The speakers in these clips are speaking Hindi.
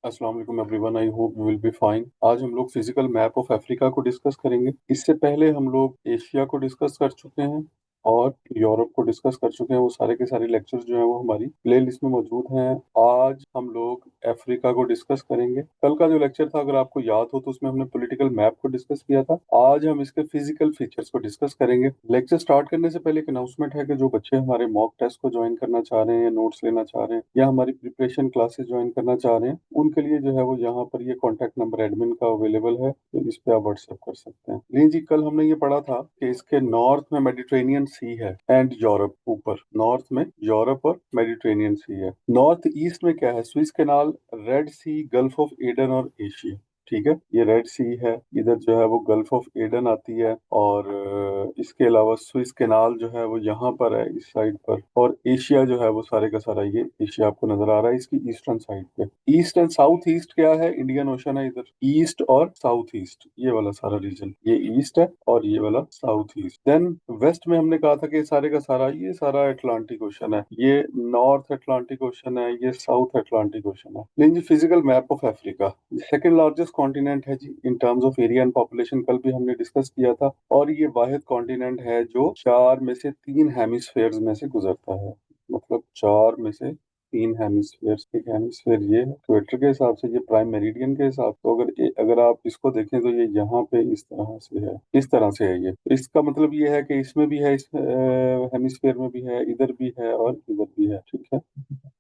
अस्सलाम वालेकुम everyone, I hope you will be fine. आज हम लोग फिजिकल मैप ऑफ अफ्रीका को डिस्कस करेंगे। इससे पहले हम लोग एशिया को डिस्कस कर चुके हैं और यूरोप को डिस्कस कर चुके हैं। वो सारे के सारे लेक्चर्स जो हैं वो हमारी प्ले लिस्ट में मौजूद हैं। आज हम लोग अफ्रीका को डिस्कस करेंगे। कल का जो लेक्चर था, अगर आपको याद हो, तो उसमें हमने पॉलिटिकल मैप को डिस्कस किया था। आज हम इसके फिजिकल फीचर्स को डिस्कस करेंगे। लेक्चर स्टार्ट करने से पहले एक अनाउंसमेंट है कि जो बच्चे हमारे मॉक टेस्ट को ज्वाइन करना चाह रहे हैं या नोट्स लेना चाह रहे हैं या हमारी प्रिपरेशन क्लासेस ज्वाइन करना चाह रहे हैं, उनके लिए जो है वो यहाँ पर ये कॉन्टैक्ट नंबर एडमिन का अवेलेबल है, तो इस पे आप व्हाट्सएप कर सकते हैं। लेकिन जी, कल हमने ये पढ़ा था कि इसके नॉर्थ में मेडिटेरेनियन सी है एंड यूरोप, ऊपर नॉर्थ में यूरोप और मेडिटेरेनियन सी है। नॉर्थ ईस्ट में क्या है? Swiss canal, red sea, gulf of Aden और एशिया। ठीक है, ये रेड सी है, इधर जो है वो गल्फ ऑफ एडन आती है, और इसके अलावा स्विस कैनाल जो है वो यहाँ पर है, इस साइड पर। और एशिया जो है वो सारे का सारा, ये एशिया आपको नजर आ रहा है इसकी ईस्टर्न साइड पे। ईस्ट एंड साउथ ईस्ट क्या है? इंडियन ओशन है इधर। ईस्ट और साउथ ईस्ट, ये वाला सारा रीजन, ये ईस्ट है और ये वाला साउथ ईस्ट। देन वेस्ट में हमने कहा था कि सारे का सारा, ये सारा अटलांटिक ओशन है, ये नॉर्थ अटलांटिक ओशन है, ये साउथ अटलांटिक ओशन है। लेकिन जी, physical map of Africa second largest continent है जी in terms of area and population, कल भी हमने डिस्कस किया था। और ये वाहिद कॉन्टिनेंट है जो चार में से तीन हेमिस्फेयर्स में से गुजरता है। मतलब चार में से तीन हेमिस्फेयर्स। एक हेमिस्फेयर ये है इक्वेटर के हिसाब से, ये प्राइम मेरिडियन के हिसाब से। तो अगर आप इसको देखें तो ये यहाँ पे इस तरह से है, इस तरह से है। ये इसका मतलब ये है कि इसमें भी है, इस हेमिस्फेयर में भी है, इधर भी है और इधर भी है। ठीक है,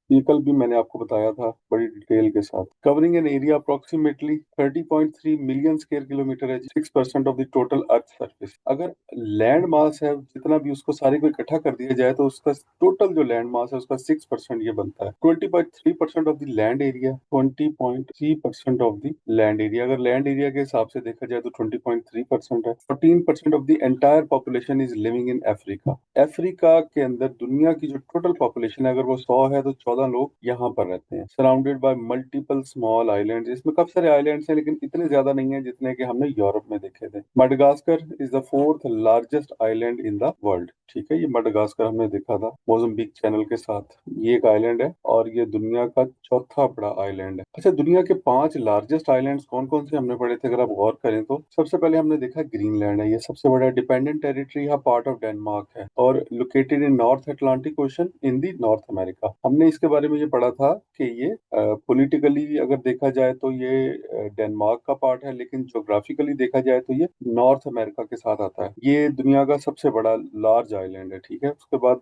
ये कल भी मैंने आपको बताया था बड़ी डिटेल के साथ। Covering an area approximately 30.3 million square kilometre है, 6% of the total earth surface. अगर लैंड मास है जितना भी, उसको सारे को इकट्ठा कर दिया जाए तो उसका टोटल जो लैंड मास है उसका 6% ये बनता है। 20.3% of the land area, 20.3% of the land area. अगर लैंड एरिया के हिसाब से देखा जाए तो 20.3% है। 14% of the entire population is living in Africa. Africa के अंदर दुनिया की जो टोटल पॉपुलेशन है, अगर वो 100 है तो 14 लोग यहाँ पर रहते हैं। Surrounded by multiple small islands, इसमें काफी सारे आइलैंड्स हैं लेकिन इतने ज्यादा नहीं है जितने कि हमने यूरोप में देखे थे। Madagascar is the fourth largest island in the world. ठीक है, ये मडगास्कर हमने देखा था मोजाम्बिक चैनल के साथ। ये एक आइलैंड है और ये दुनिया का चौथा बड़ा आइलैंड है। अच्छा, दुनिया के 5 लार्जेस्ट आइलैंड्स कौन कौन से हमने पढ़े थे? अगर आप गौर करें तो सबसे पहले हमने देखा ग्रीनलैंड है, ये सबसे बड़ा डिपेंडेंट टेरिटरी है, पार्ट ऑफ डेनमार्क है और located in north Atlantic ocean in the north America. हमने इसके बारे में ये पढ़ा था कि ये पॉलिटिकली अगर देखा जाए तो ये डेनमार्क का पार्ट है, लेकिन ज्योग्राफिकली देखा जाए तो ये नॉर्थ अमेरिका के साथ आता है। ये दुनिया का सबसे बड़ा लार्ज आइलैंड है। ठीक है, उसके बाद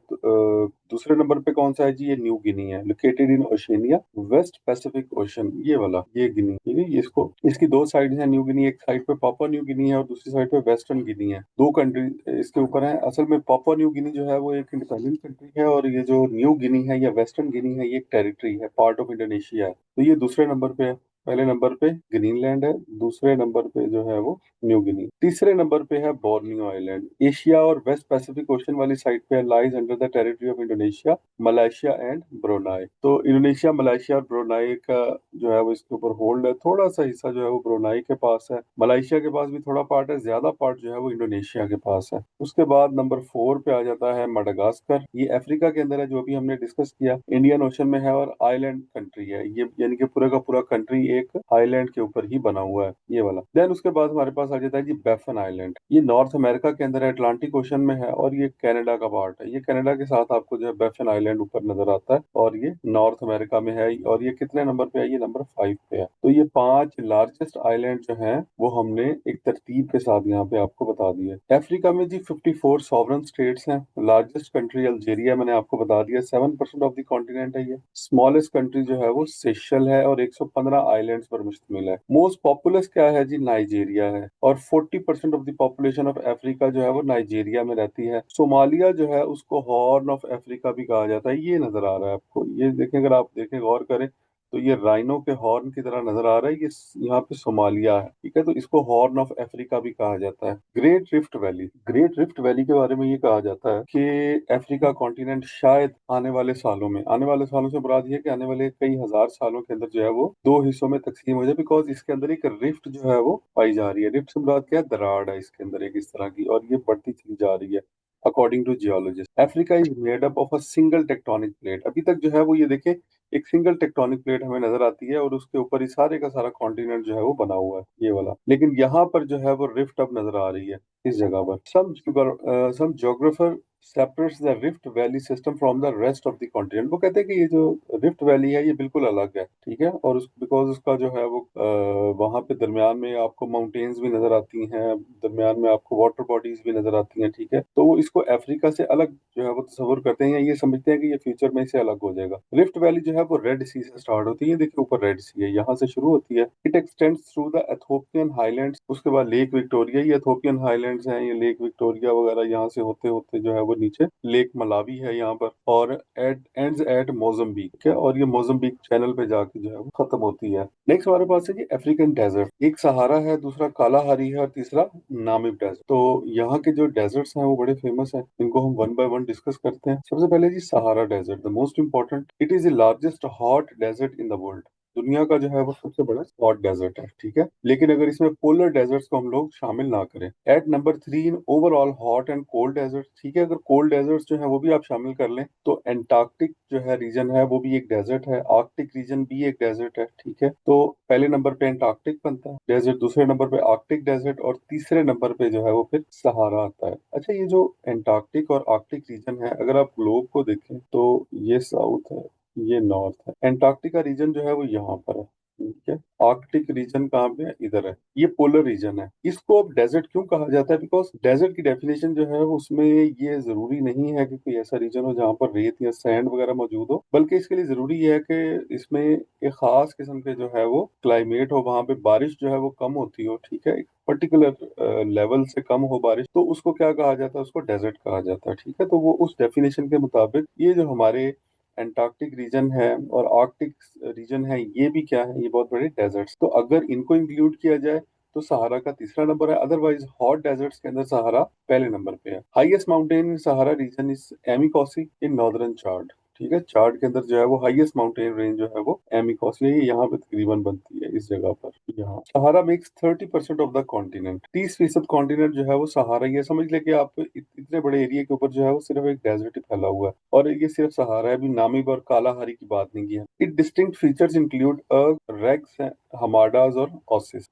दूसरे नंबर पे कौन सा है जी? ये न्यू गिनी है, located in Oceania, west Pacific ocean, ये वाला, ये गिनी। ठीक है, ये इसको, इसकी दो साइड है न्यू गिनी, एक साइड पे पापुआ न्यू गिनी है और दूसरी साइड पे वेस्टर्न गिनी है। दो कंट्री इसके ऊपर है। असल में पापुआ न्यू गिनी जो है वो एक इंडिपेंडेंट कंट्री है और ये जो न्यू गिनी है या वेस्टर्न गिनी है, ये एक टेरिटरी है, पार्ट ऑफ इंडोनेशिया है। तो ये दूसरे नंबर पे है। पहले नंबर पे ग्रीनलैंड है, दूसरे नंबर पे जो है वो न्यू गिनी, तीसरे नंबर पे है बोर्नियो आइलैंड। एशिया और वेस्ट पैसिफिक ओशन वाली साइड पे lies under the territory of Indonesia, Malaysia and Brunei. तो इंडोनेशिया, मलेशिया और ब्रुनाई का जो है वो इसके ऊपर होल्ड है। थोड़ा सा हिस्सा जो है वो ब्रुनाई के पास है, मलेशिया के पास भी थोड़ा पार्ट है, ज्यादा पार्ट जो है वो इंडोनेशिया के पास है। उसके बाद नंबर 4 पे आ जाता है मडागास्कर। ये अफ्रीका के अंदर है, जो भी हमने डिस्कस किया, इंडियन ओशन में है और आइलैंड कंट्री है ये, यानी कि पूरा का पूरा कंट्री एक आइलैंड के ऊपर ही बना हुआ है, ये वाला। देन उसके बाद हमारे पास आ जाता है जी बैफन आइलैंड। ये नॉर्थ अमेरिका के अंदर है, अटलांटिक ओशन में है और ये कनाडा का पार्ट है। ये कनाडा के साथ आपको जो है बैफन आइलैंड ऊपर नजर आता है और ये नॉर्थ अमेरिका में है। और ये कितने नंबर पे है? ये नंबर 5 पे है। तो ये 5 लार्जेस्ट आइलैंड जो हैं वो हमने एक तरतीब के साथ यहाँ पे आपको बता दिए। अफ्रीका में जी 54 सॉवरन स्टेट्स हैं। लार्जेस्ट कंट्री अल्जीरिया, मैंने आपको बता दिया, 7% ऑफ द कॉन्टिनेंट है ये। स्मॉलेस्ट कंट्री जो है वो सेशल है और 115 आइलैंड्स पर मुश्तमिल है। मोस्ट पॉपुलस क्या है जी? नाइजीरिया है और 40% of the population of Africa जो है वो नाइजीरिया में रहती है। सोमालिया जो है उसको हॉर्न ऑफ अफ्रीका भी कहा जाता है, ये नजर आ रहा है आपको, ये देखें, अगर आप देखें गौर करें तो ये राइनो के हॉर्न की तरह नजर आ रहा है। ये यहाँ पे सोमालिया है। ठीक है, तो इसको हॉर्न ऑफ अफ्रीका भी कहा जाता है। Great rift valley, great rift valley के बारे में ये कहा जाता है कि अफ्रीका कॉन्टिनेंट शायद आने वाले सालों में, आने वाले सालों से मुराद ये है कि आने वाले कई हजार सालों के अंदर जो है वो दो हिस्सों में तकसीम हो जाए, बिकॉज इसके अंदर एक रिफ्ट जो है वो पाई जा रही है। रिफ्ट से मुराद क्या है? दरार है इसके अंदर एक इस तरह की, और ये बढ़ती चली जा रही है। According to geologist, Africa is made up of a single tectonic plate. अभी तक जो है वो, ये देखें, एक सिंगल टेक्टोनिक प्लेट हमें नजर आती है और उसके ऊपर ही सारे का सारा कॉन्टिनेंट जो है वो बना हुआ है, ये वाला। लेकिन यहाँ पर जो है वो रिफ्ट अब नजर आ रही है इस जगह पर। Some geographer separates the rift valley system from the rest of the continent. वो कहते हैं कि ये जो रिफ्ट वैली है ये बिल्कुल अलग है, ठीक है, और उस बिकॉज उसका जो है वो वहां पे दरमियान में आपको माउंटेन्स भी नजर आती हैं, दरमियान में आपको वाटर बॉडीज भी नजर आती हैं, ठीक है। तो वो इसको अफ्रीका से अलग जो है वो तस्वर करते हैं, या ये समझते हैं कि ये फ्यूचर में इससे अलग हो जाएगा। रिफ्ट वैली जो है वो रेड सी से स्टार्ट होती है, देखिए ऊपर रेड सी है, यहाँ से शुरू होती है। It extends through the Ethiopian highlands, उसके बाद लेक विक्टोरिया, ये एथोपियन हाईलैंड्स हैं, ये लेक विक्टोरिया वगैरह, यहाँ से होते होते जो है वो नीचे लेक मलावी है यहाँ पर, और एट एंड्स एट मोजम्बिक, ठीक है, और ये मोजम्बिक चैनल पे जाके जो है वो खत्म होती है। नेक्स्ट हमारे पास है कि अफ्रीकन डेजर्ट। एक सहारा है, दूसरा कालाहारी है, और तीसरा नामिब डेजर्ट। तो यहाँ के जो डेजर्ट्स हैं वो बड़े फेमस हैं, इनको हम वन बाय वन डिस्कस करते हैं। सबसे पहले जी Sahara desert, the most important, it is the largest hot desert in the world. दुनिया का जो है वो सबसे बड़ा हॉट डेजर्ट है, ठीक है। लेकिन अगर इसमें पोलर डेजर्ट्स को हम लोग शामिल ना करें, at number 3 in overall hot and cold desert, ठीक है, अगर कोल्ड डेजर्ट्स जो है वो भी आप शामिल कर लें तो एंटार्क्टिक जो है रीजन है वो भी एक डेजर्ट है, आर्कटिक रीजन भी एक डेजर्ट है, ठीक है। तो पहले नंबर पे एंटार्क्टिक बनता है डेजर्ट, दूसरे नंबर पे आर्कटिक डेजर्ट, और तीसरे नंबर पे जो है वो फिर सहारा आता है। अच्छा, ये जो एंटार्क्टिक और आर्कटिक रीजन है, अगर आप ग्लोब को देखें तो ये साउथ है, ये नॉर्थ है, एंटार्क्टिका रीजन जो है वो यहाँ पर है, ठीक है। आर्कटिक रीजन कहाँ पे है, इधर है, ये पोलर रीजन है। इसको अब डेजर्ट क्यों कहा जाता है, बिकॉज डेजर्ट की डेफिनेशन जो है उसमें ये जरूरी नहीं है कि कोई ऐसा रीजन हो जहाँ पर रेत या सैंड वगैरह मौजूद हो, बल्कि इसके लिए जरूरी है कि इसमें एक खास किस्म के जो है वो क्लाइमेट हो, वहां पे बारिश जो है वो कम होती हो, ठीक है, एक पर्टिकुलर लेवल से कम हो बारिश, तो उसको क्या कहा जाता है, उसको डेजर्ट कहा जाता है, ठीक है। तो वो उस डेफिनेशन के मुताबिक ये जो हमारे एंटार्क्टिक रीजन है और आर्कटिक रीजन है, ये भी क्या है, ये बहुत बड़े डेजर्ट्स। तो अगर इनको इंक्लूड किया जाए तो सहारा का तीसरा नंबर है, अदरवाइज हॉट डेजर्ट्स के अंदर सहारा पहले नंबर पे है। Highest mountain in Sahara region is Emi Koussi in northern Chad, ठीक है। चार्ट के अंदर जो है वो हाईएस्ट माउंटेन रेंज जो है वो एमिकोसी है, ये यहाँ पे तकरीबन बनती है इस जगह पर। यहाँ Sahara makes 30% of the continent, 30% continent जो है वो सहारा, ये समझ ले कि आप इतने बड़े एरिया के ऊपर जो है वो सिर्फ एक डेजर्ट ही फैला हुआ है, और ये सिर्फ सहारा है, अभी नामीब और कालाहारी की बात नहीं की है। It distinct features include regs, hamadas और ओसिस।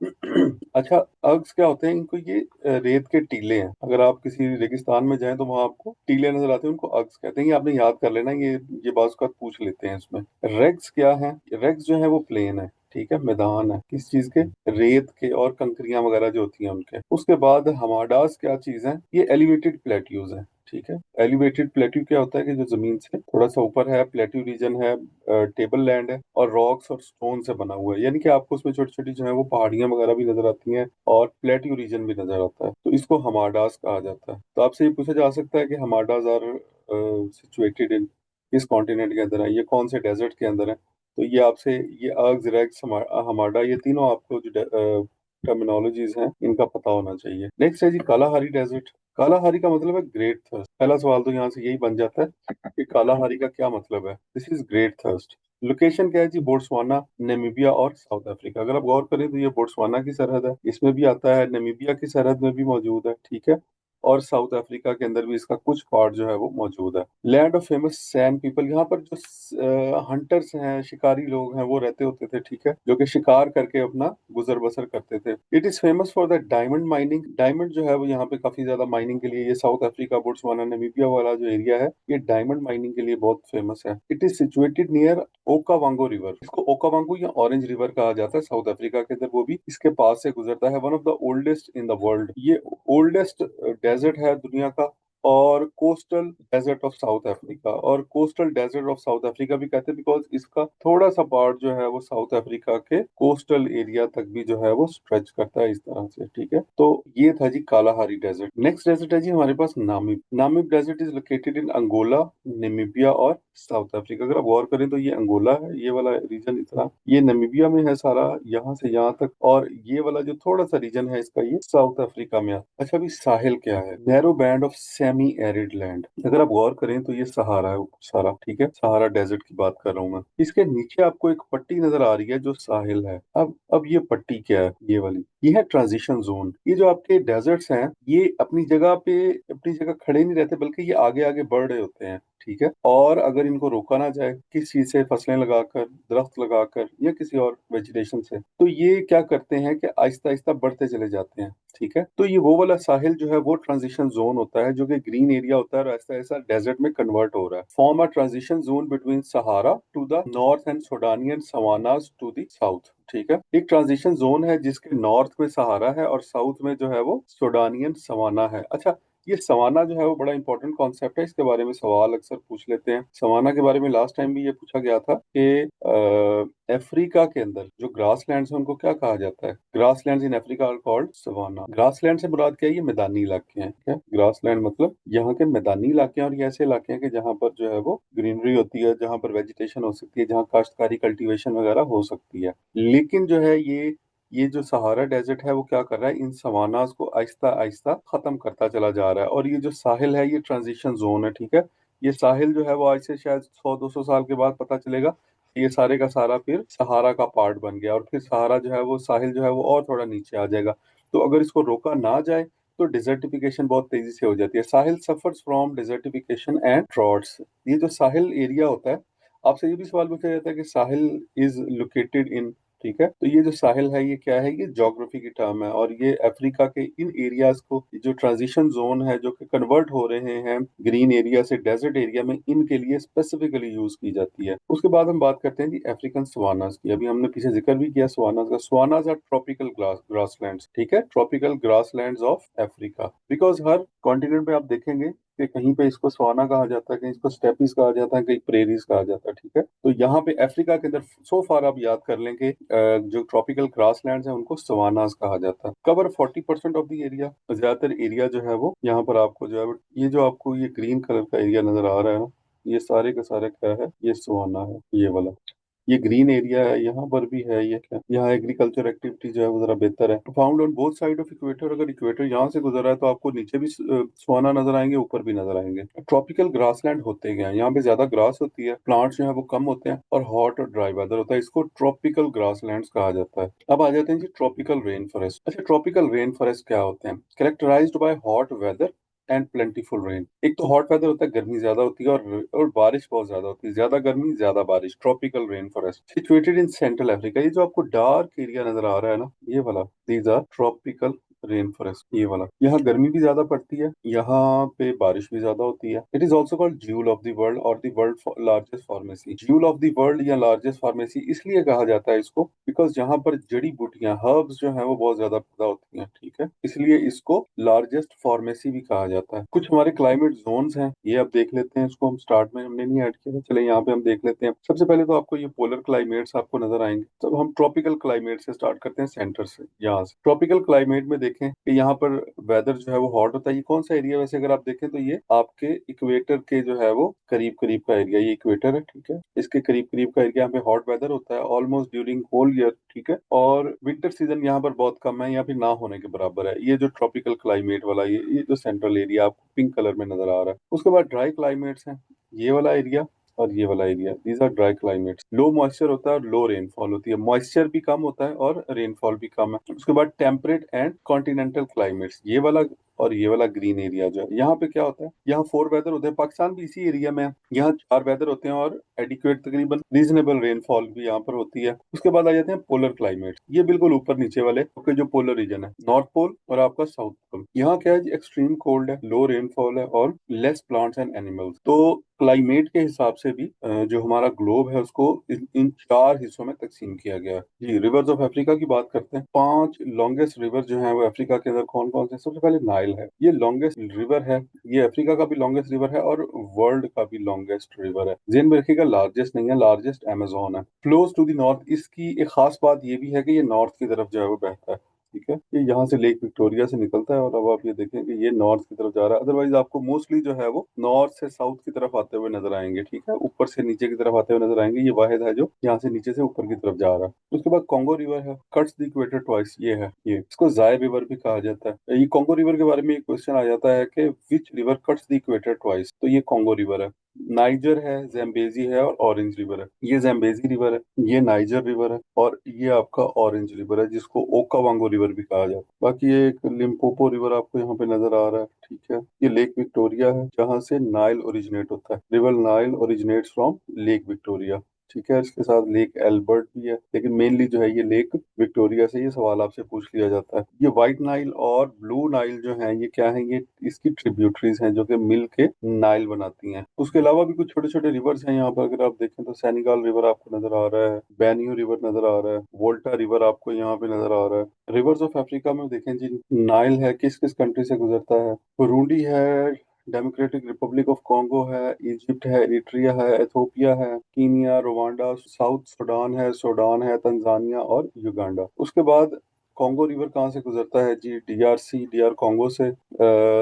अच्छा, अग्स क्या होते हैं, इनको ये रेत के टीले हैं, अगर आप किसी रेगिस्तान में जाएं तो वहां आपको टीले नजर आते हैं, उनको अग्स कहते हैं, ये आपने याद कर लेना, ये बात का पूछ लेते हैं इसमें। रेक्स क्या है, रेक्स जो है वो प्लेन है, ठीक है, मैदान है, किस चीज के, रेत के और कंकरियां वगैरह जो होती हैं उनके। उसके बाद हमाडास क्या चीज है, ये एलिवेटेड प्लेट्यूज है, ठीक है। एलिवेटेड प्लेट्यू क्या होता है कि जो जमीन से थोड़ा सा ऊपर है, प्लेट्यू रीजन है, टेबल लैंड है, और रॉक्स और स्टोन से बना हुआ है, यानी कि आपको उसमें छोटी छोटी जो है वो पहाड़ियां वगैरह भी नजर आती हैं, और प्लेट्यू रीजन भी नजर आता है, तो इसको हमाडास कहा जाता है। तो आपसे ये पूछा जा सकता है कि हमाडास आर सिचुएटेड इन किस कॉन्टिनेंट के अंदर है, ये कौन से डेजर्ट के अंदर है। तो ये आपसे ये अर्ग्स रेक्स हमाडा, ये तीनों आपको जो टर्मिनोलॉजीज हैं इनका पता होना चाहिए। नेक्स्ट है जी कालाहारी डेजर्ट। कालाहारी का मतलब है ग्रेट थर्स्ट। पहला सवाल तो यहाँ से यही बन जाता है कि कालाहारी का क्या मतलब है। This is great thirst. Location क्या है जी, बोट्सवाना, नामीबिया और साउथ अफ्रीका। अगर आप गौर करें तो ये बोट्सवाना की सरहद है, इसमें भी आता है, नामीबिया की सरहद में भी मौजूद है, ठीक है, और साउथ अफ्रीका के अंदर भी इसका कुछ पार्ट जो है वो मौजूद है। Land of famous San people, यहाँ पर जो हंटर्स हैं, शिकारी लोग हैं, वो रहते होते थे, ठीक है, जो कि शिकार करके अपना गुजर बसर करते थे। It is famous for the diamond mining. Diamond जो है वो यहाँ पे काफी ज्यादा माइनिंग के लिए, ये साउथ अफ्रीका, बोट्सवाना, नामीबिया वाला जो एरिया है, ये डायमंड माइनिंग के लिए बहुत फेमस है। It is situated near Okavango river, इसको ओकावांगो या ऑरेंज रिवर कहा जाता है, साउथ अफ्रीका के अंदर वो भी इसके पास से गुजरता है। One of the oldest in the world, ये ओल्डेस्ट डेजर्ट है दुनिया का, और coastal desert of South Africa, और coastal desert of South Africa भी कहते हैं बिकॉज इसका थोड़ा सा पार्ट जो है वो साउथ अफ्रीका के कोस्टल एरिया तक भी जो है वो स्ट्रेच करता है इस तरह से, ठीक है। तो ये था जी कालाहारी डेजर्ट। नेक्स्ट डेजर्ट है जी हमारे पास Namib. Namib desert is located in Angola, Namibia और साउथ अफ्रीका। अगर आप गौर करें तो ये अंगोला है, ये वाला रीजन इतना, ये नामीबिया में है सारा, यहाँ से यहाँ तक, और ये वाला जो थोड़ा सा रीजन है इसका, ये साउथ अफ्रीका में है। अच्छा, अभी साहिल क्या है, narrow band of semi arid land. अगर आप गौर करें तो ये सहारा है सारा, ठीक है, सहारा डेजर्ट की बात कर रहा हूँ मैं। इसके नीचे आपको एक पट्टी नजर आ रही है जो साहिल है। अब ये पट्टी क्या है, ये वाली, ये है ट्रांजिशन जोन। ये जो आपके डेजर्ट्स हैं ये अपनी जगह खड़े नहीं रहते, बल्कि ये आगे आगे बढ़ रहे होते हैं, ठीक है। और अगर इनको रोका ना जाए किस चीज से, फसलें लगाकर, दरख्त लगाकर या किसी और वेजिटेशन से, तो ये क्या करते हैं कि आहिस्ता आहिस्ता बढ़ते चले जाते हैं। ठीक है, तो ये वो वाला साहिल जो है वो ट्रांजिशन जोन होता है जो कि ग्रीन एरिया होता है और ऐसा ऐसा डेजर्ट में कन्वर्ट हो रहा है। Form a transition zone between Sahara to the north and Sudanian savannas to the south. ठीक है, एक ट्रांजिशन जोन है जिसके नॉर्थ में सहारा है और साउथ में जो है वो सुडानियन सवाना है। अच्छा, ये सवाना जो है वो बड़ा इंपॉर्टेंट कॉन्सेप्ट है, इसके बारे में सवाल अक्सर पूछ लेते हैं। सवाना के बारे में लास्ट टाइम भी ये पूछा गया था कि अफ्रीका के अंदर जो ग्रास लैंड है उनको क्या कहा जाता है। Grass land in Africa are called savanna. Grass land से मुराद क्या है, ये मैदानी इलाके हैं। क्या ग्रास लैंड मतलब यहाँ के मैदानी इलाके हैं, और ये ऐसे इलाके हैं कि जहाँ पर जो है वो ग्रीनरी होती है, जहाँ पर वेजिटेशन हो सकती है, जहाँ काश्तकारी कल्टीवेशन वगैरह हो सकती है। लेकिन जो है ये जो सहारा डेजर्ट है वो क्या कर रहा है, इन सवानास को आहिस्ता आहिस्ता खत्म करता चला जा रहा है। और ये जो साहिल है ये ट्रांजिशन जोन है। ठीक है, ये साहिल जो है वो आज से शायद 100-200 साल के बाद पता चलेगा ये सारे का सारा फिर सहारा का पार्ट बन गया, और फिर सहारा जो है वो साहिल जो है वो और थोड़ा नीचे आ जाएगा। तो अगर इसको रोका ना जाए तो डिजर्टिफिकेशन बहुत तेजी से हो जाती है। Sahel suffers from desertification and droughts. ये जो साहिल एरिया होता है, आपसे ये भी सवाल पूछा जाता है कि साहिल इज लोकेटेड इन। ठीक है, तो ये जो साहिल है ये क्या है, ये ज्योग्राफी की टर्म है, और ये अफ्रीका के इन एरियाज को, जो ट्रांजिशन जोन है जो कि कन्वर्ट हो रहे हैं ग्रीन एरिया से डेजर्ट एरिया में, इनके लिए स्पेसिफिकली यूज की जाती है। उसके बाद हम बात करते हैं जी अफ्रीकन सवानास की। अभी हमने पीछे जिक्र भी किया सवानास का। सवानास आर ट्रॉपिकल ग्रासलैंड्स। ठीक है, tropical grasslands of Africa. Because her continent में आप देखेंगे कि कहीं पे इसको सवाना कहा जाता है, कहीं इसको स्टेपीज कहा जाता है, कहीं प्रेरीज कहा जाता है। ठीक है, तो यहाँ पे अफ्रीका के अंदर सो फार आप याद कर लें कि जो ट्रॉपिकल ग्रासलैंड्स हैं उनको सवानास कहा जाता है। Cover 40% of the area. ज्यादातर एरिया जो है वो यहाँ पर आपको जो है, ये जो आपको ये ग्रीन कलर का एरिया नजर आ रहा है ना, ये सारे का सारे क्या है, ये सवाना है, ये वाला। ये ग्रीन एरिया है, यहाँ पर भी है ये क्या, यहाँ एग्रीकल्चर एक्टिविटी जो है वो जरा बेहतर है। Found on both side of equator. अगर इक्वेटर यहाँ से गुजरा है तो आपको नीचे भी सवाना नजर आएंगे, ऊपर भी नजर आएंगे। ट्रॉपिकल ग्रासलैंड होते क्या हैं, यहाँ पे ज्यादा ग्रास होती है, प्लांट्स जो है वो कम होते हैं, और हॉट और ड्राई वेदर होता है। इसको ट्रॉपिकल ग्रासलैंड्स कहा जाता है। अब आ जाते हैं जी ट्रॉपिकल रेन फॉरेस्ट। अच्छा, ट्रॉपिकल रेन फॉरेस्ट क्या होते हैं, characterised by hot weather and plentiful rain. एक तो हॉट वेदर होता है, गर्मी ज्यादा होती है, और बारिश बहुत ज्यादा होती है, ज्यादा गर्मी ज्यादा बारिश। Tropical rain forest situated in central Africa. ये जो आपको डार्क एरिया नजर आ रहा है ना, ये वाला, these are tropical rain forest. ये वाला, यहाँ गर्मी भी ज्यादा पड़ती है, यहाँ पे बारिश भी ज्यादा होती है। It is also called jewel of the world और the world largest pharmacy. Jewel of the world या लार्जेस्ट फार्मेसी इसलिए कहा जाता है इसको बिकॉज यहाँ पर जड़ी बूटियां, हर्ब्स जो है वो बहुत ज्यादा पैदा होती हैं। ठीक है, इसलिए इसको लार्जेस्ट फार्मेसी भी कहा जाता है। कुछ हमारे क्लाइमेट जोन्स हैं, ये अब देख लेते हैं। इसको हम स्टार्ट में हमने नहीं ऐड किया था, चले यहाँ पे हम देख लेते हैं। सबसे पहले तो आपको ये पोलर क्लाइमेट्स आपको नजर आएंगे। तो हम ट्रॉपिकल क्लाइमेट से स्टार्ट करते हैं, सेंटर से। यहाँ से ट्रॉपिकल क्लाइमेट में देखें कि यहाँ पर वेदर जो है वो हॉट होता है। ये कौन सा एरिया, वैसे अगर आप देखें तो ये आपके इक्वेटर के जो है वो करीब करीब का एरिया, ये इक्वेटर है। ठीक है, इसके करीब करीब का एरिया, यहाँ पे हॉट वेदर होता है ऑलमोस्ट ड्यूरिंग होल ईयर। ठीक है, और विंटर सीजन यहाँ पर बहुत कम है या फिर ना होने के बराबर है। ये जो ट्रॉपिकल क्लाइमेट वाला, ये जो सेंट्रल एरिया आपको पिंक कलर में नजर आ रहा है। उसके बाद ड्राई क्लाइमेट्स हैं, ये वाला एरिया और ये वाला area, these are dry climates. Low moisture होता है और लो रेनफॉल होती है, मॉइस्चर भी कम होता है और रेनफॉल भी कम है। उसके बाद टेम्परेट एंड कॉन्टिनेंटल क्लाइमेट्स, ये वाला और ये वाला ग्रीन एरिया जो है, यहाँ पे क्या होता है, यहाँ 4 वेदर होते हैं। पाकिस्तान भी इसी एरिया में है, यहाँ 4 वेदर होते हैं और एडिक्वेट तकरीबन रीजनेबल रेनफॉल भी यहाँ पर होती है। उसके बाद आ जाते हैं पोलर क्लाइमेट, ये बिल्कुल ऊपर नीचे वाले आपके जो पोलर रीजन है, नॉर्थ पोल और आपका साउथ पोल। यहाँ क्या है, एक्सट्रीम कोल्ड है, लो रेनफॉल है और लेस प्लांट्स एंड एनिमल्स। तो क्लाइमेट के हिसाब से भी जो हमारा ग्लोब है उसको इन 4 हिस्सों में तकसीम किया गया है जी। रिवर्स ऑफ अफ्रीका की बात करते हैं। 5 लॉन्गेस्ट रिवर जो है वो अफ्रीका के अंदर कौन कौन से। सबसे पहले नाइल है, ये लॉन्गेस्ट रिवर है, ये अफ्रीका का भी लॉन्गेस्ट रिवर है और वर्ल्ड का भी लॉन्गेस्ट रिवर है। जेन में रखिएगा, लार्जेस्ट नहीं है, लार्जेस्ट अमेजोन है। फ्लोज टू द नॉर्थ, इसकी एक खास बात ये भी है कि ये नॉर्थ की तरफ जो है वो बहता है। ठीक है, ये यहाँ से लेक विक्टोरिया से निकलता है और अब आप ये देखें कि ये नॉर्थ की तरफ जा रहा है। अदरवाइज आपको मोस्टली जो है वो नॉर्थ से साउथ की तरफ आते हुए नजर आएंगे। ठीक है, ऊपर से नीचे की तरफ आते हुए नजर आएंगे। ये वाहिद है जो यहाँ से नीचे से ऊपर की तरफ जा रहा है। उसके बाद कॉन्गो रिवर है, कट्स द इक्वेटर ट्वाइस, ये है, ये इसको जाय रिवर भी कहा जाता है। ये कॉन्गो रिवर के बारे में एक क्वेश्चन आ जाता है कि which river cuts the equator twice, तो ये कॉन्गो रिवर है। नाइजर है, जैम्बेजी है और ऑरेंज रिवर है। ये जैम्बेजी रिवर है, ये नाइजर रिवर है और ये आपका ऑरेंज रिवर है जिसको ओकावांगो रिवर भी कहा जाता है। बाकी ये एक लिम्पोपो रिवर आपको यहाँ पे नजर आ रहा है, ठीक है। ये लेक विक्टोरिया है जहाँ से नाइल ओरिजिनेट होता है। River Nile originates from lake Victoria, ठीक है। इसके साथ लेक एल्बर्ट भी है, लेकिन मेनली जो है ये लेक विक्टोरिया से ये सवाल आपसे पूछ लिया जाता है। ये व्हाइट नाइल और ब्लू नाइल जो है ये क्या है, ये इसकी ट्रिब्यूटरीज हैं जो कि मिल के नाइल बनाती हैं। उसके अलावा भी कुछ छोटे छोटे रिवर्स हैं यहाँ पर, अगर आप देखें तो सेनेगल रिवर आपको नजर आ रहा है, बेनियो रिवर नजर आ रहा है, वोल्टा रिवर आपको यहाँ पे नजर आ रहा है। रिवर्स ऑफ अफ्रीका में देखें जी, नाइल है किस किस कंट्री से गुजरता है। बुरुंडी है, डेमोक्रेटिक रिपब्लिक ऑफ कॉन्गो है, इजिप्ट है, इरिट्रिया है, एथोपिया है, कीनिया, रुवांडा, साउथ सूडान है, तंजानिया और युगांडा। उसके बाद कॉन्गो रिवर कहाँ से गुजरता है जी, डीआरसी, डीआर कॉन्गो से,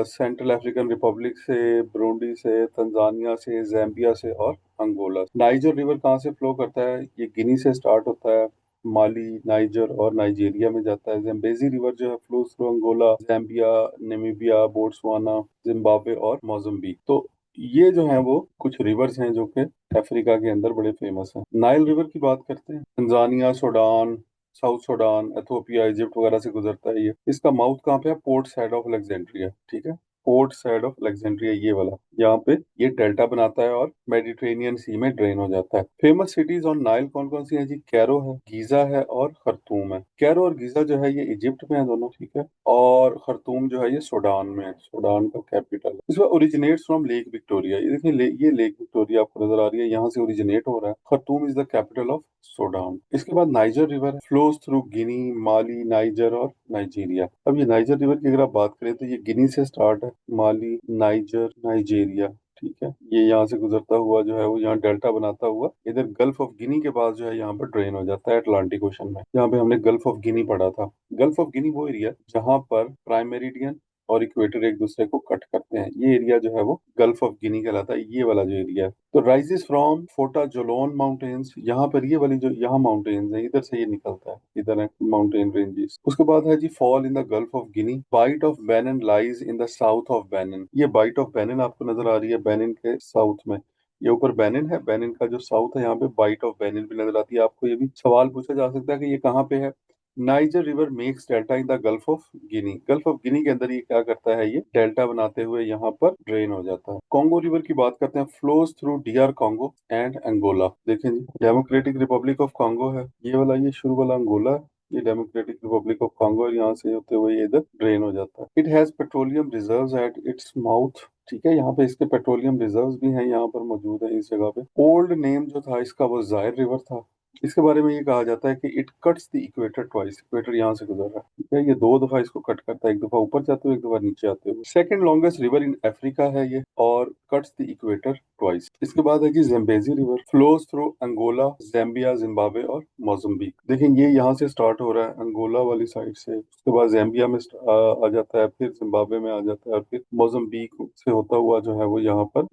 सेंट्रल अफ्रीकन रिपब्लिक से, ब्रूंडी से, तंजानिया से, जैम्बिया से और अंगोला से। नाइजर रिवर कहाँ से फ्लो करता है, ये गिनी से स्टार्ट होता है, माली, नाइजर और नाइजीरिया में जाता है। जैम्बेजी रिवर जो है flows through Angola, Zambia, Namibia, Botswana, Zimbabwe और मोजाम्बिक। तो ये जो है वो कुछ रिवर्स हैं जो कि अफ्रीका के अंदर बड़े फेमस हैं। नाइल रिवर की बात करते हैं, Tanzania, Sudan, south Sudan, Ethiopia, Egypt वगैरह से गुजरता है ये। इसका माउथ कहाँ पे है, पोर्ट साइड ऑफ अलेक्जेंड्रिया, ठीक है। पोर्ट साइड ऑफ अलेक्जेंड्रिया ये वाला, यहाँ पे ये डेल्टा बनाता है और मेडिटेरेनियन सी में ड्रेन हो जाता है। फेमस सिटीज ऑन नाइल कौन कौन सी हैं जी, कैरो है, गीजा है और खरतूम है। कैरो और गीजा जो है ये इजिप्ट में है दोनों, ठीक है। और खरतूम जो है ये सूडान में है, सूडान का कैपिटल है। इसमें ओरिजिनेट्स फ्रॉम लेक विक्टोरिया, ये देखिए ये लेक विक्टोरिया आपको नजर आ रही है, यहाँ से ओरिजिनेट हो रहा है। Khartoum is the capital of Sudan. इसके बाद Niger river flows through Guinea, Mali, Niger और नाइजीरिया। अब ये नाइजर रिवर की अगर आप बात करें तो ये गिनी से स्टार्ट है, माली, नाइजर, नाइजीरिया, ठीक है। ये यहाँ से गुजरता हुआ जो है वो यहाँ डेल्टा बनाता हुआ इधर गल्फ ऑफ गिनी के पास जो है यहाँ पर ड्रेन हो जाता है अटलांटिक ओशन में। यहाँ पे हमने गल्फ ऑफ गिनी पढ़ा था। गल्फ ऑफ गिनी वो एरिया जहाँ पर प्राइम मेरिडियन और इक्वेटर एक दूसरे को कट करते हैं, ये एरिया जो है वो गल्फ ऑफ गिनी कहलाता है, ये वाला जो एरिया है। तो राइजेस फ्रॉम फोर्टा जोलोन माउंटेन्स, यहाँ पर ये वाली जो यहाँ माउंटेन्स है इधर से ये निकलता है, इधर है माउंटेन रेंजेस। उसके बाद है जी fall in the gulf of Guinea, bight of Benin lies in the south of Benin. ये बाइट ऑफ बेनिन आपको नजर आ रही है बेनिन के साउथ में, ये ऊपर बेनिन है, बेनिन का जो साउथ है यहाँ पे बाइट ऑफ बेनिन भी नजर आती है। आपको ये भी सवाल पूछा जा सकता है कि ये कहाँ पे है। Niger river makes delta in the gulf of Guinea, gulf of Guinea के अंदर ये क्या करता है, ये डेल्टा बनाते हुए यहाँ पर ड्रेन हो जाता है। कॉन्गो रिवर की बात करते हैं, flows through DR Congo and Angola. देखें जी, डेमोक्रेटिक रिपब्लिक ऑफ कॉन्गो है ये वाला, ये शुरू वाला अंगोला है, ये डेमोक्रेटिक रिपब्लिक ऑफ कॉन्गो और यहाँ से होते हुए ये इधर ड्रेन हो जाता है। It has petroleum reserves at its mouth, ठीक है। यहाँ पे इसके पेट्रोलियम रिजर्व्स भी हैं, यहाँ पर मौजूद है इस जगह पे। ओल्ड नेम जो था इसका वो जायर रिवर था। इसके बारे में ये कहा जाता है कि it cuts the equator twice, equator यहाँ से गुजर रहा है, ठीक है। ये दो दफा इसको कट करता है, एक दफा ऊपर जाते हुए, एक दफा नीचे आते हुए। Second longest river in Africa है ये और कट्स द इक्वेटर ट्वाइस। इसके बाद है कि Zambezi river flows through Angola, Zambia, Zimbabwe और मोजाम्बिक। देखिए ये यहाँ से स्टार्ट हो रहा है अंगोला वाली साइड से, उसके बाद जैम्बिया में आ जाता है, फिर जिम्बाब्वे में आ जाता है और फिर मोजाम्बिक से होता हुआ जो है वो यहाँ पर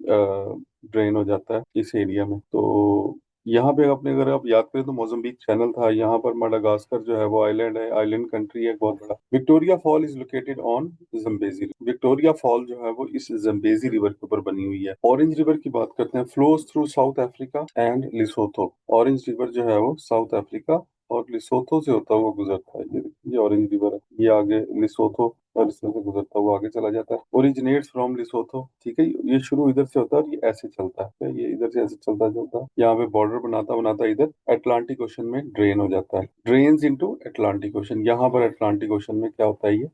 ड्रेन हो जाता है इस एरिया में। तो यहाँ पे अपने अगर आप याद करें तो मोजाम्बिक चैनल था, यहाँ पर मडागास्कर जो है वो आइलैंड है, आइलैंड कंट्री है बहुत बड़ा। Victoria fall is located on Zambezi, Victoria fall जो है वो इस जम्बेजी रिवर के ऊपर बनी हुई है। ऑरेंज रिवर की बात करते हैं, flows through south Africa and लिसोथो। Orange river जो है वो साउथ अफ्रीका और लिसोथो से होता हुआ गुजरता है। ये देखिए, ये ऑरेंज रिवर है, ये आगे लिसोथो और इसमें से गुजरता हुआ आगे चला जाता है। ओरिजिनेट्स फ्रॉम लिसोथो, ठीक है। ये शुरू इधर से होता है और ये ऐसे चलता है, ये इधर से ऐसे चलता चलता यहाँ पे बॉर्डर बनाता बनाता इधर अटलांटिक ओशन में ड्रेन हो जाता है। ड्रेन्स इनटू अटलांटिक ओशन, यहाँ पर अटलांटिक ओशन में क्या होता है, ये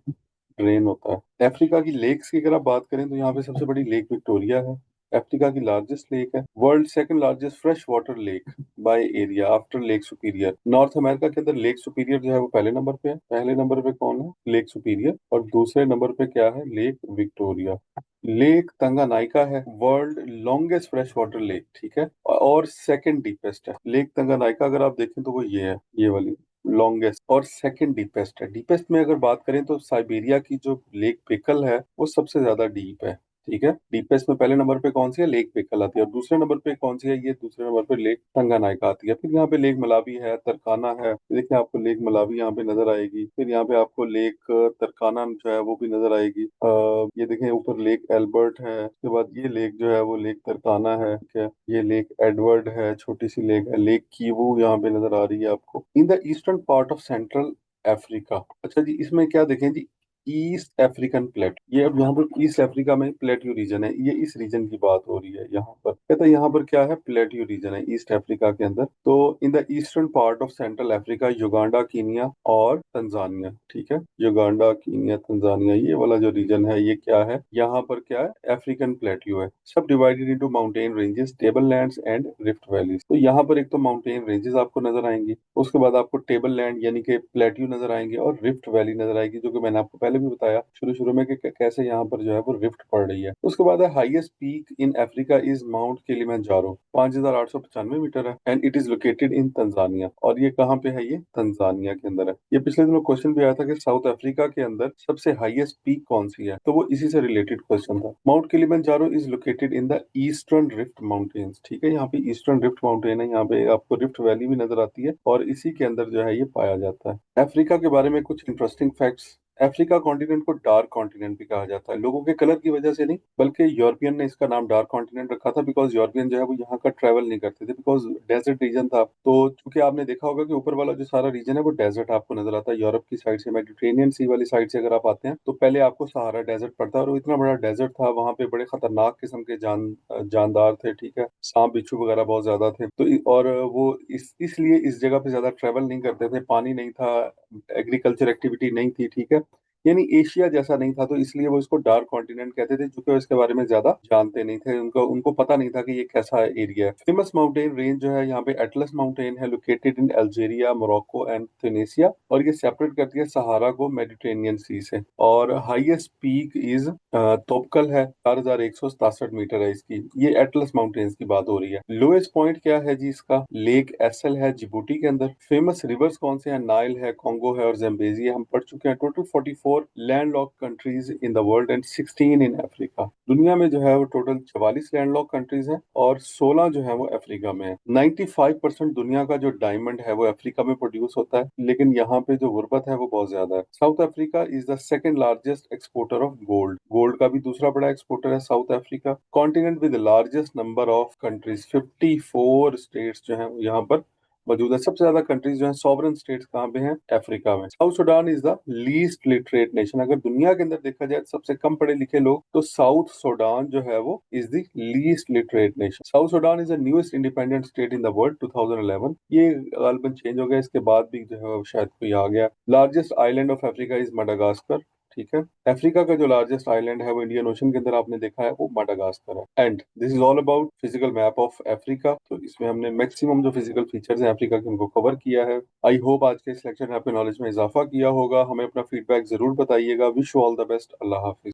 ड्रेन होता है। अफ्रीका की लेक्स की अगर आप बात करें तो यहाँ पे सबसे बड़ी लेक विक्टोरिया है, अफ्रीका की लार्जेस्ट लेक है, world second largest fresh water lake by area after lake superior. North America के अंदर लेक सुपीरियर जो है वो पहले नंबर पे है। पहले नंबर पे कौन है, लेक सुपीरियर, और दूसरे नंबर पे क्या है, लेक विक्टोरिया। लेक तंगानाइका है world longest fresh water lake, ठीक है, और सेकंड डीपेस्ट है। लेक तंगानाइका अगर आप देखें तो वो ये है, ये वाली लॉन्गेस्ट और सेकंड डीपेस्ट है। डीपेस्ट में अगर बात करें तो साइबेरिया की जो लेक पिकल है वो सबसे ज्यादा डीप है, ठीक है। डीपेस्ट में पहले नंबर पे कौन सी है, लेक बेकल आती है, और दूसरे नंबर पे कौन सी है, ये दूसरे नंबर पे लेक टंगानाइका आती है। फिर यहाँ पे लेक मलावी है, तरकाना है, देखिए आपको लेक मलावी यहाँ पे नजर आएगी। फिर यहाँ पे आपको लेक तरकाना जो है वो भी नजर आएगी। ये देखें ऊपर लेक एल्बर्ट है, उसके बाद ये लेक जो है वो लेक तरकाना है, ठीक है। ये लेक एडवर्ड है, छोटी सी लेक है। लेक कीवू यहाँ पे नजर आ रही है आपको, in the eastern part of central Africa. अच्छा जी, इसमें क्या देखें जी, ईस्ट अफ्रीकन प्लेट, ये अब यहाँ पर ईस्ट अफ्रीका में प्लेट्यू रीजन है, ये इस रीजन की बात हो रही है। यहाँ पर कहता है यहाँ पर क्या है, प्लेट्यू रीजन है ईस्ट अफ्रीका के अंदर। तो in the eastern part of central Africa, Uganda, Kenya और तंजानिया, ठीक है। युगांडा, कीनिया, तंजानिया, ये वाला जो रीजन है ये क्या है, यहाँ पर क्या है, अफ्रीकन प्लेट्यू है। सब divided into mountain ranges, table lands and rift valleys. तो यहाँ पर एक तो माउंटेन रेंजेस आपको नजर आएंगी, उसके बाद आपको टेबल लैंड यानी कि प्लेट्यू नजर आएंगे, और रिफ्ट वैली नजर आएगी, जो कि मैंने आपको पहले भी बताया शुरू शुरू में कि कैसे यहाँ पर जो है वो रिफ्ट पड़ रही है। उसके बाद है highest peak in Africa is Mount Kilimanjaro, 5,895 metre है, and it is located in Tanzania. और ये कहाँ पे है, ये तंजानिया के अंदर है। ये पिछले दिनों क्वेश्चन भी आया था कि साउथ अफ्रीका के अंदर सबसे हाईएस्ट पीक कौन सी है, तो वो इसी से रिलेटेड क्वेश्चन था। Mount Kilimanjaro is located in the eastern rift mountains, ठीक है। यहाँ पे ईस्टर्न रिफ्ट माउंटेन है, यहाँ पे आपको रिफ्ट वैली भी नजर आती है, और इसी के अंदर जो है ये पाया जाता है। अफ्रीका के बारे में कुछ इंटरेस्टिंग फैक्ट्स। अफ्रीका कॉन्टिनेंट को डार्क कॉन्टिनेंट भी कहा जाता है, लोगों के कलर की वजह से नहीं, बल्कि यूरोपियन ने इसका नाम डार्क कॉन्टिनेंट रखा था, बिकॉज यूरोपियन जो है वो यहाँ का ट्रैवल नहीं करते थे, बिकॉज डेजर्ट रीजन था। तो चूंकि आपने देखा होगा कि ऊपर वाला जो सारा रीजन है वो डेजर्ट आपको नजर आता है, यूरोप की साइड से, मेडिटेरेनियन सी वाली साइड से अगर आप आते हैं तो पहले आपको सहारा डेजर्ट पड़ता है, और वो इतना बड़ा डेजर्ट था, वहां पे बड़े खतरनाक किस्म के जानदार थे, ठीक है, सांप बिच्छू वगैरह बहुत ज्यादा थे। तो और वो इसलिए इस जगह पे ज्यादा ट्रैवल नहीं करते थे, पानी नहीं था, एग्रीकल्चर एक्टिविटी नहीं थी, ठीक है। यानी एशिया जैसा नहीं था, तो इसलिए वो इसको डार्क कॉन्टिनेंट कहते थे, क्योंकि वो इसके बारे में ज्यादा जानते नहीं थे, उनको उनको पता नहीं था कि ये कैसा एरिया है। फेमस माउंटेन रेंज जो है यहाँ पे एटलस माउंटेन है, located in Algeria, Morocco and Tunisia, और ये सेपरेट करती है सहारा को मेडिटेरेनियन सी से। और हाईएस्ट पीक इज तोपकल है, 4,167 मीटर है इसकी, ये एटलस माउंटेन्स की बात हो रही है। लोएस्ट पॉइंट क्या है जी इसका, लेक एसल है जिबूटी के अंदर। फेमस रिवर्स कौन से हैं, नाइल है, कॉन्गो है और जम्बेजी है, हम पढ़ चुके हैं। Total 44 landlocked countries in the world and 16 in Africa. दुनिया में जो है वो टोटल 44 लैंडलॉक कंट्रीज हैं, और 16 जो है वो अफ्रीका में है। 95% दुनिया का जो डायमंड है वो अफ्रीका में प्रोड्यूस होता है, लेकिन यहाँ पे जो गुर्बत है वो बहुत ज्यादा है। South Africa is the second largest exporter of gold, gold का भी दूसरा बड़ा एक्सपोर्टर है south Africa. Continent with largest number of countries, 54 states जो है यहाँ पर मौजूद है। सबसे ज्यादा कंट्रीज जो है सॉवरन स्टेट्स कहाँ पे हैं, अफ्रीका में। South Sudan is the least literate nation, अगर दुनिया के अंदर देखा जाए तो सबसे कम पढ़े लिखे लोग, तो साउथ सुडान जो है वो is the least literate nation. South Sudan is the newest independent state in the world, 2011। ये गालिबन चेंज हो गया, इसके बाद भी जो है वो शायद कोई आ गया। Largest island of Africa is Madagascar, ठीक है। अफ्रीका का जो लार्जेस्ट आइलैंड है वो इंडियन ओशन के अंदर आपने देखा है, वो माडागास्कर है। And this is all about physical map of Africa. तो इसमें हमने मैक्सिमम जो फिजिकल फीचर्स हैं अफ्रीका के उनको कवर किया है। आई होप आज के इस लेक्चर ने आपके नॉलेज में इजाफा किया होगा। हमें अपना फीडबैक जरूर बताइएगा। Wish you all the best. Allah Hafiz.